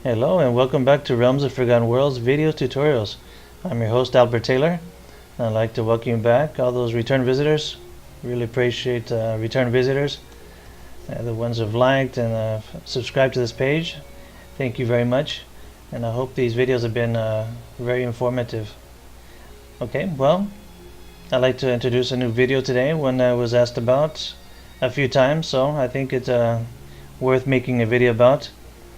Hello and welcome back to Realms of Forgotten Worlds video tutorials. I'm your host Albert Taylor. I'd like to welcome you back, all those return visitors. Really appreciate return visitors, the ones who've liked and subscribed to this page. Thank you very much, and I hope these videos have been very informative. Okay, well, I'd like to introduce a new video today, one I was asked about a few times, so I think it's worth making a video about.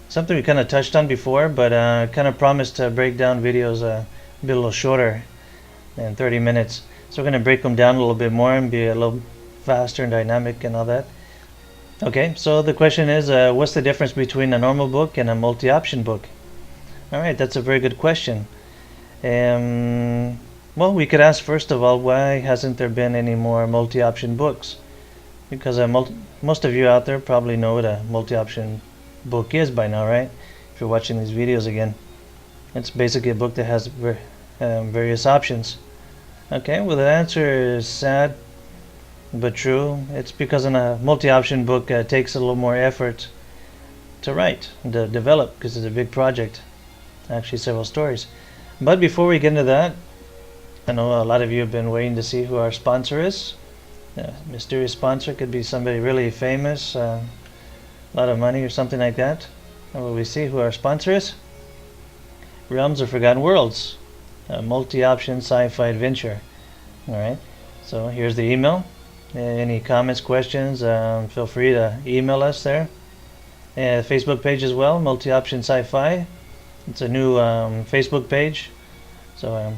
Something we kind of touched on before, but kind of promised to break down videos be a little shorter than 30 minutes. So we're going to break them down a little bit more and be a little faster and dynamic and all that. Okay, so the question is, what's the difference between a normal book and a multi-option book? Alright, that's a very good question. Well, we could ask first of all, why hasn't there been any more multi-option books? Because most of you out there probably know what a multi-option book is by now, right? If you're watching these videos again, it's basically a book that has various options. Okay, well, the answer is sad but true. It's because in a multi-option book takes a little more effort to write, to develop, because it's a big project, actually several stories. But before we get into that, I know a lot of you have been waiting to see who our sponsor is. Mysterious sponsor, could be somebody really famous, a lot of money or something like that. And will we see who our sponsor is? Realms of Forgotten Worlds, a multi-option sci-fi adventure. Alright, so here's the email. Any comments, questions, feel free to email us there. And Facebook page as well, multi-option sci-fi. It's a new Facebook page. So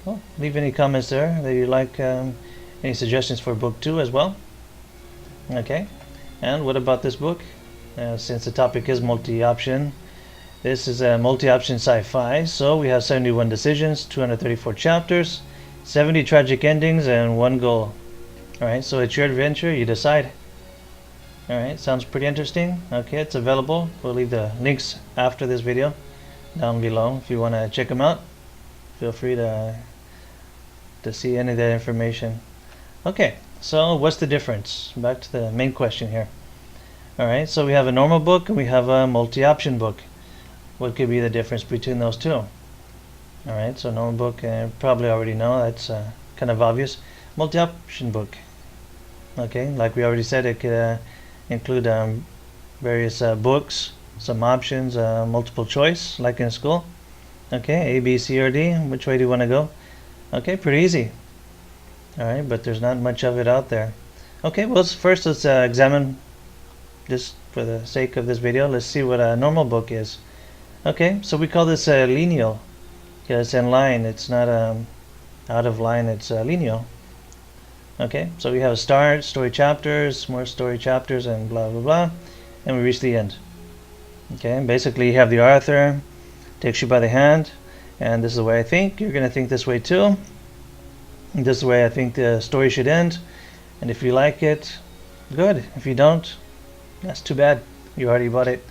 well, leave any comments there that you like, any suggestions for book 2 as well. Okay, and what about this book? Since the topic is multi-option, this is a multi-option sci-fi, so we have 71 decisions, 234 chapters, 70 tragic endings, and one goal. Alright, so it's your adventure, you decide. Alright, sounds pretty interesting. Okay, it's available. We'll leave the links after this video down below if you want to check them out. Feel free to see any of that information. Okay, so what's the difference? Back to the main question here. Alright, so we have a normal book and we have a multi-option book. What could be the difference between those two? Alright, so normal book, probably already know, that's kind of obvious. Multi-option book. Okay, like we already said, it could include various books, some options, multiple choice, like in school. Okay, A, B, C, or D, which way do you want to go? Okay, pretty easy. Alright, but there's not much of it out there. Okay, well, first let's examine, just for the sake of this video, let's see what a normal book is. Okay, so we call this lineal, because it's in line, it's not out of line, it's lineal. Okay, so we have a start, story chapters, more story chapters, and blah blah blah, and we reach the end. Okay, basically you have the author, takes you by the hand, and this is the way I think, you're going to think this way too. This is the way I think the story should end, and if you like it, good. If you don't, that's too bad, you already bought it.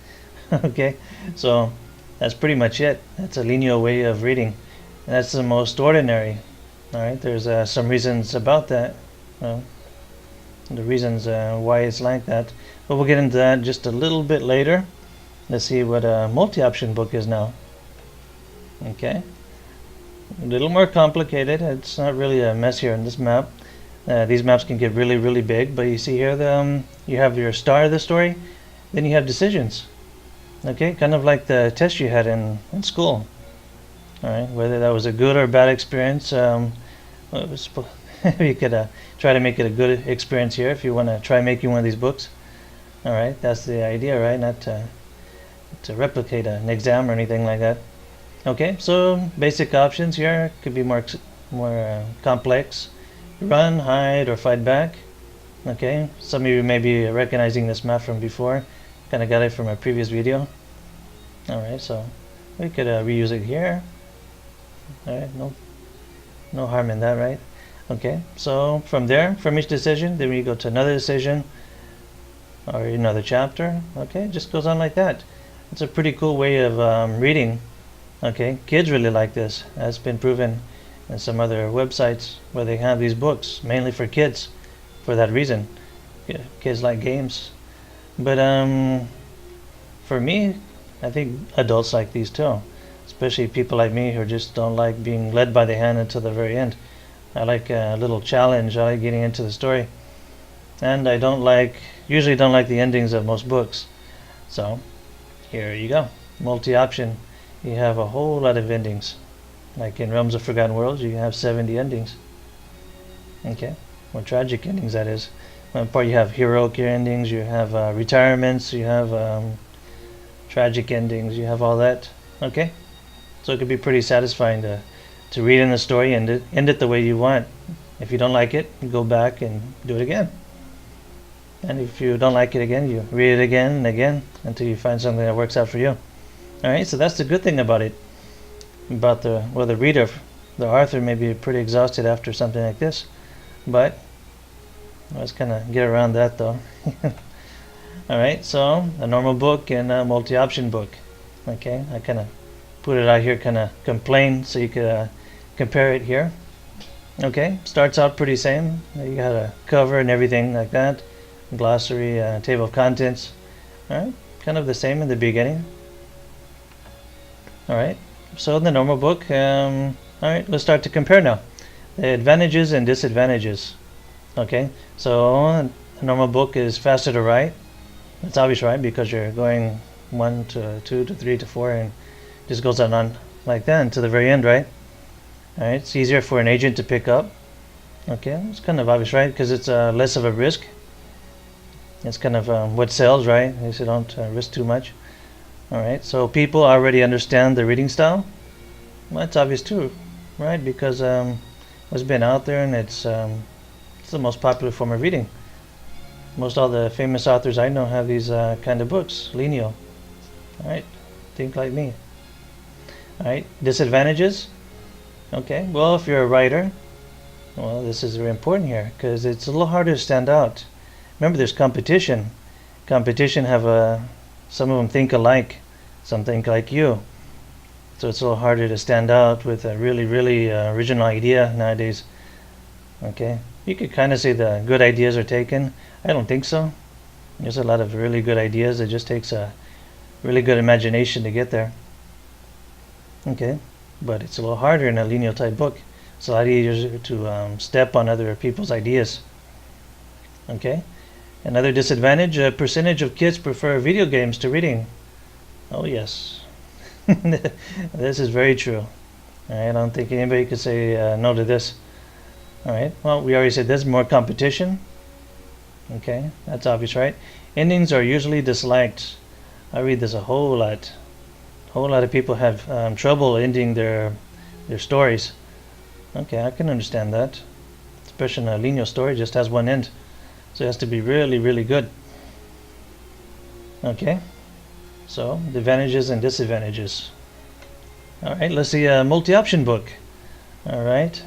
Okay, so that's pretty much it. That's a linear way of reading, and that's the most ordinary. Alright, there's some reasons about that, the reasons why it's like that, but we'll get into that just a little bit later. Let's see what a multi-option book is now. Okay, a little more complicated. It's not really a mess here in this map. These maps can get really big, but you see here you have your star of the story, then you have decisions. Okay, kind of like the test you had in school. Alright, whether that was a good or bad experience, you could try to make it a good experience here if you want to try making one of these books. Alright, that's the idea, right? Not to replicate an exam or anything like that. Okay, so basic options here could be more complex. Run, hide, or fight back. Okay, some of you may be recognizing this map from before. Kind of got it from a previous video. Alright, so we could reuse it here. Alright, no harm in that, right? Okay, so from there, from each decision, then we go to another decision or another chapter. Okay, it just goes on like that. It's a pretty cool way of reading. Okay, kids really like this. That's been proven in some other websites where they have these books, mainly for kids, for that reason. Yeah, kids like games. But for me, I think adults like these too, especially people like me who just don't like being led by the hand until the very end. I like a little challenge. I like getting into the story, and I usually don't like the endings of most books. So here you go, multi-option. You have a whole lot of endings. Like in Realms of Forgotten Worlds, you have 70 endings. Okay, well, tragic endings that is. One part you have heroic endings, you have retirements, you have tragic endings, you have all that. Okay, so it could be pretty satisfying to read in the story and end it the way you want. If you don't like it, you go back and do it again. And if you don't like it again, you read it again and again until you find something that works out for you. Alright, so that's the good thing about it. About the reader, the author may be pretty exhausted after something like this, but let's kind of get around that though. Alright, so a normal book and a multi-option book. Okay, I kind of put it out here, kind of plain, so you could compare it here. Okay, starts out pretty same. You got a cover and everything like that. Glossary, table of contents. Alright, kind of the same in the beginning. Alright, so in the normal book, alright, let's start to compare now. The advantages and disadvantages. Okay, so a normal book is faster to write. It's obvious, right? Because you're going 1 to 2 to 3 to 4 and just goes on like that until the very end, right? Alright, it's easier for an agent to pick up. Okay, it's kind of obvious, right? Because it's less of a risk. It's kind of what sells, right? So don't risk too much. Alright, so people already understand the reading style. Well, that's obvious too, right? Because it's been out there and it's the most popular form of reading. Most all the famous authors I know have these kind of books, lineal. Alright, think like me. Alright, disadvantages. Okay, well, if you're a writer, well, this is very important here because it's a little harder to stand out. Remember, there's competition. Competition have some of them think alike, some think like you. So it's a little harder to stand out with a really original idea nowadays. Okay, you could kind of say the good ideas are taken. I don't think so. There's a lot of really good ideas. It just takes a really good imagination to get there. Okay, but it's a little harder in a lineal type book. It's a lot easier to step on other people's ideas. Okay, another disadvantage, a percentage of kids prefer video games to reading. Oh yes, this is very true. I don't think anybody could say no to this. Alright, well, we already said there's more competition. Okay, that's obvious, right? Endings are usually disliked. I read this a whole lot. A whole lot of people have trouble ending their stories. Okay, I can understand that. Especially in a lineal story, just has one end. So it has to be really good. Okay, so the advantages and disadvantages. Alright, let's see a multi-option book. Alright,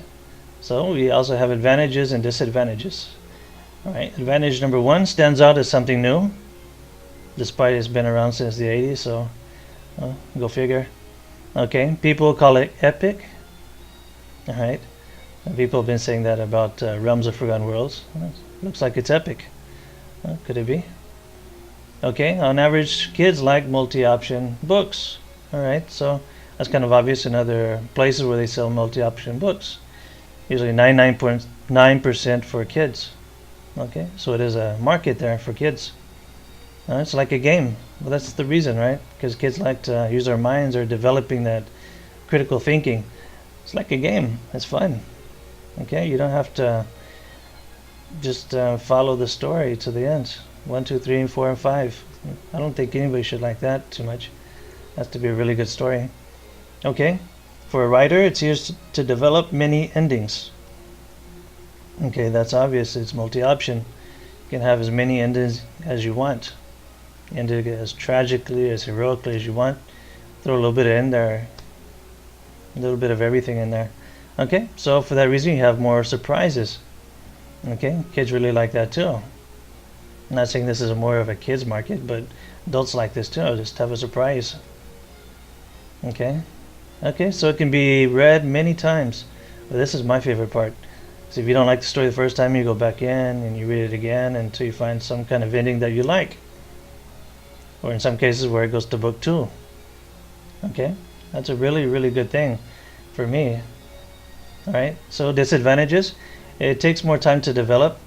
so we also have advantages and disadvantages. Alright, advantage number 1, stands out as something new, despite it's been around since the 80s, so go figure. Okay, people call it epic. Alright, people have been saying that about Realms of Forgotten Worlds. Looks like it's epic. Could it be? Okay, on average, kids like multi-option books. Alright, so that's kind of obvious in other places where they sell multi-option books. Usually 99.9% for kids. Okay, so it is a market there for kids. It's like a game. Well, that's the reason, right? Because kids like to use their minds or developing that critical thinking. It's like a game. It's fun. Okay, you don't have to just follow the story to the end. 1, 2, 3, and 4, and 5. I don't think anybody should like that too much. It has to be a really good story. Okay, for a writer, it's used to develop many endings. Okay, that's obvious. It's multi-option. You can have as many endings as you want. End it as tragically, as heroically as you want. Throw a little bit in there. A little bit of everything in there. Okay, so for that reason, you have more surprises. Okay, kids really like that too. I'm not saying this is more of a kids market, but adults like this too. Just have a surprise. Okay, so it can be read many times. But this is my favorite part. So if you don't like the story the first time, you go back in and you read it again until you find some kind of ending that you like. Or in some cases where it goes to book 2. Okay, that's a really, really good thing for me. All right, so disadvantages, it takes more time to develop.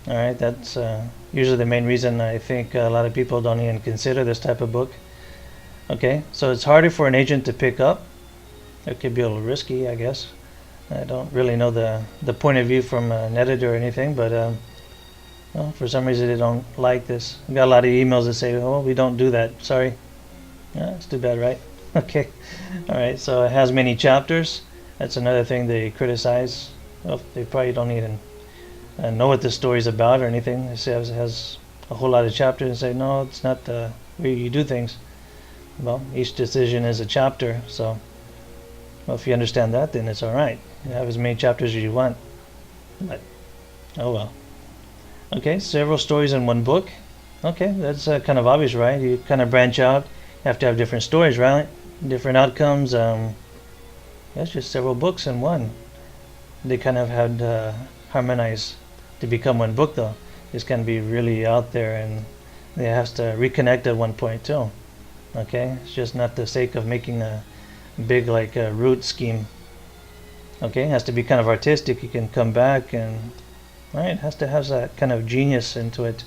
All right, that's usually the main reason I think a lot of people don't even consider this type of book. Okay, so it's harder for an agent to pick up. It could be a little risky, I guess. I don't really know the point of view from an editor or anything, but well, for some reason they don't like this. I got a lot of emails that say, "Oh, we don't do that. Sorry." Yeah, it's too bad, right? Okay. All right. So it has many chapters. That's another thing they criticize. Well, they probably don't even know what the story's about or anything. They say it has a whole lot of chapters and say, no, it's not the way you do things. Well, each decision is a chapter. So, well, if you understand that, then it's all right. You have as many chapters as you want. But, oh well. Okay, several stories in one book. Okay, that's kind of obvious, right? You kind of branch out. You have to have different stories, right? Different outcomes. That's just several books in one. They kind of had harmonized to become one book, though. This can be really out there, and they have to reconnect at one point too. Okay, it's just not the sake of making a big like a root scheme. Okay, it has to be kind of artistic. You can come back and right, it has to have that kind of genius into it.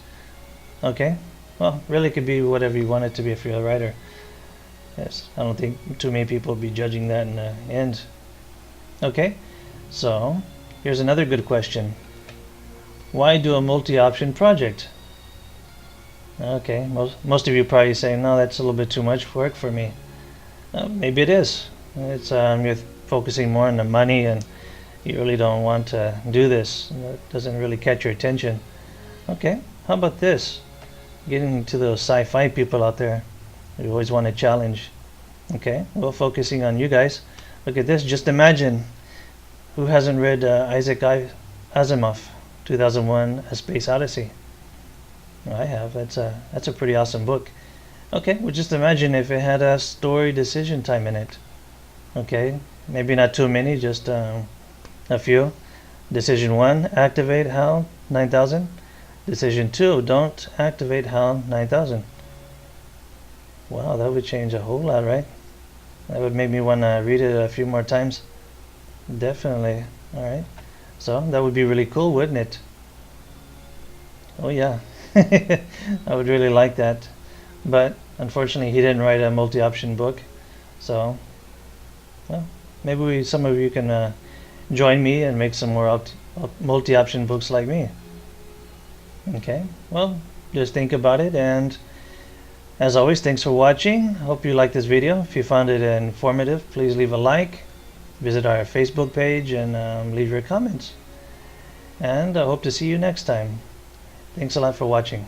Okay, well, really could be whatever you want it to be if you're a writer. Yes, I don't think too many people will be judging that in the end. Okay, so here's another good question. Why do a multi-option project? Okay, most of you probably say, no, that's a little bit too much work for me. Maybe it is. It's you're focusing more on the money and you really don't want to do this. That doesn't really catch your attention. Okay, how about this? Getting to those sci-fi people out there. You always want a challenge. Okay, well, focusing on you guys. Look at this. Just imagine who hasn't read Isaac Asimov, 2001: A Space Odyssey. Well, I have. That's a pretty awesome book. Okay, well, just imagine if it had a story decision time in it. Okay, maybe not too many, just a few. Decision 1, activate HAL 9000. Decision 2, don't activate HAL 9000. Wow, that would change a whole lot, right? That would make me want to read it a few more times. Definitely. All right. So that would be really cool, wouldn't it? Oh yeah. I would really like that. But unfortunately, he didn't write a multi-option book. So, well, maybe some of you can join me and make some more multi-option books like me. Okay. Well, just think about it, and as always, thanks for watching. Hope you liked this video. If you found it informative, please leave a like, visit our Facebook page, and leave your comments. And I hope to see you next time. Thanks a lot for watching.